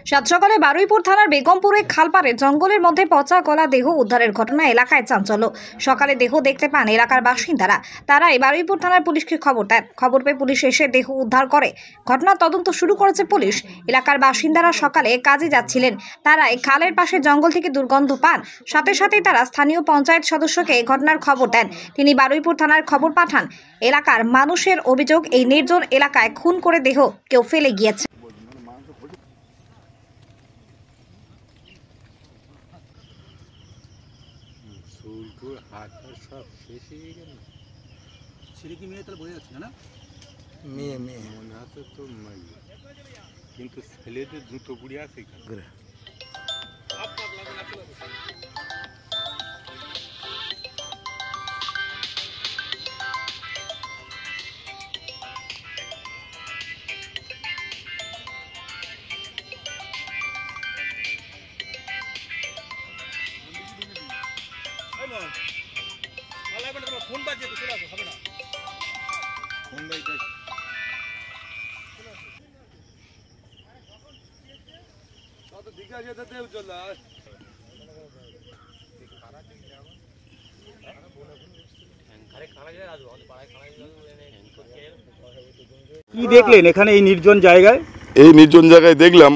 সাত সকালে বারুইপুর থানার বেগমপুরে খালপাড়ে জঙ্গলের মধ্যে পচা গলা দেহ উদ্ধারের ঘটনা এলাকায় চাঞ্চল্য। সকালে দেহ দেখতে পান এলাকার বাসিন্দারা। তারাই বারুইপুর থানার পুলিশকে খবর দেন। খবর পেয়ে পুলিশ এসে দেহ উদ্ধার করে। ঘটনার তদন্ত শুরু করেছে পুলিশ। এলাকার বাসিন্দারা সকালে কাজে যাচ্ছিলেন। তারাই খালের পাশে জঙ্গল থেকে দুর্গন্ধ পান। সাথে সাথেই তারা স্থানীয় পঞ্চায়েত সদস্যকে ঘটনার খবর দেন। তিনি বারুইপুর থানার খবর পাঠান। এলাকার মানুষের অভিযোগ, এই নির্জন এলাকায় খুন করে দেহ কেউ ফেলে গিয়েছে। কিন্তু ছেলেদের জুতো পুড়ে আছে। ফোন বাজে তো চলে আসো, হবে না ফোন বাজে তো দিকে যেতে দেব চলে কি দেখলেন এখানে এই নির্জন জায়গায়? এই নির্জন জায়গায় দেখলাম,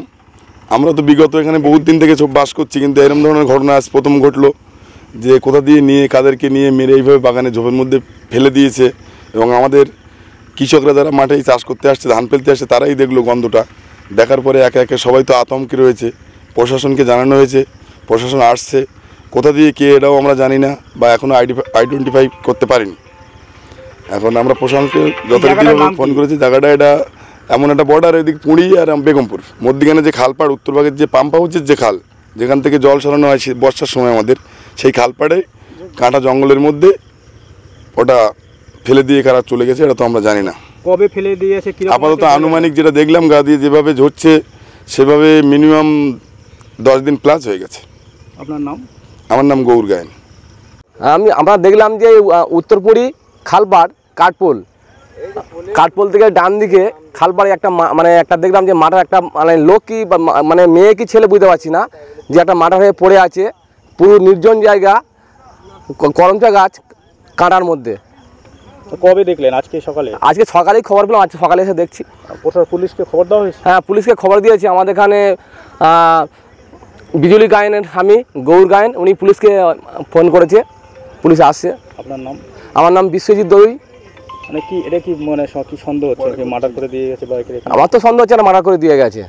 আমরা তো বিগত এখানে বহুত দিন থেকে সব বাস করছি, কিন্তু এরকম ধরনের ঘটনা আজ প্রথম ঘটলো যে কোথা দিয়ে নিয়ে কাদেরকে নিয়ে মেরে এইভাবে বাগানে ঝোপের মধ্যে ফেলে দিয়েছে। এবং আমাদের কৃষকরা যারা মাঠে চাষ করতে আসছে, ধান ফেলতে আসছে, তারাই দেখলো গন্ধটা। দেখার পরে একে একে সবাই তো আতঙ্কে রয়েছে। প্রশাসনকে জানানো হয়েছে, প্রশাসন আসছে। কোথা দিয়ে কে এটাও আমরা জানি না, বা এখনও আইডেন্টিফাই করতে পারিনি। এখন আমরা প্রশাসনকে যথারীতিভাবে ফোন করেছি। জায়গাটা এটা এমন একটা বর্ডার, এদিক পুরী আর বেগমপুর মধ্যখানে যে খালপাড়, উত্তরভাগের যে পাম্প হাউসের যে খাল, যেখান থেকে জল সরানো হয় বর্ষার সময় আমাদের, সেই খালপাড়ে কাঁটা জঙ্গলের মধ্যে ওটা ফেলে দিয়ে কারা চলে গেছে এটা তো আমরা জানি না। কবে ফেলে দিয়েছে? আপাতত আনুমানিক যেটা দেখলাম, গা দিয়ে যেভাবে ঝরছে সেভাবে মিনিমাম 10 দিন প্লাস হয়ে গেছে। আপনার নাম? আমার নাম গৌর গায়েন। আমরা দেখলাম যে উত্তরপুরি খালপাড় কাঠপোল থেকে ডান দিকে খালপাড়ে একটা একটা দেখলাম যে মাথার একটা লোক কি মেয়ে কি ছেলে বুঝতে পারছি না, যে একটা মাথা হয়ে পড়ে আছে। পুরো নির্জন জায়গা, করমচা গাছ কাঁটার মধ্যে। কবে দেখলেন? আজকে সকালে? আজকে সকালেই খবর পেলাম, আজকে সকালে এসে দেখছি। পুলিশকে খবর দেওয়া হয়েছে? হ্যাঁ, পুলিশকে খবর দিয়েছি। আমাদের এখানে বিজুলি গায়েনের স্বামী গৌর গায়েন, উনি পুলিশকে ফোন করেছে, পুলিশ আসছে। আপনার নাম? আমার নাম বিশ্বজিৎ দই। মানে কি এটা কি কি সন্দেহ হচ্ছে মার্ডার করে দিয়ে গেছে? আমার তো সন্দেহ হচ্ছে না মার্ডার করে দিয়ে গেছে।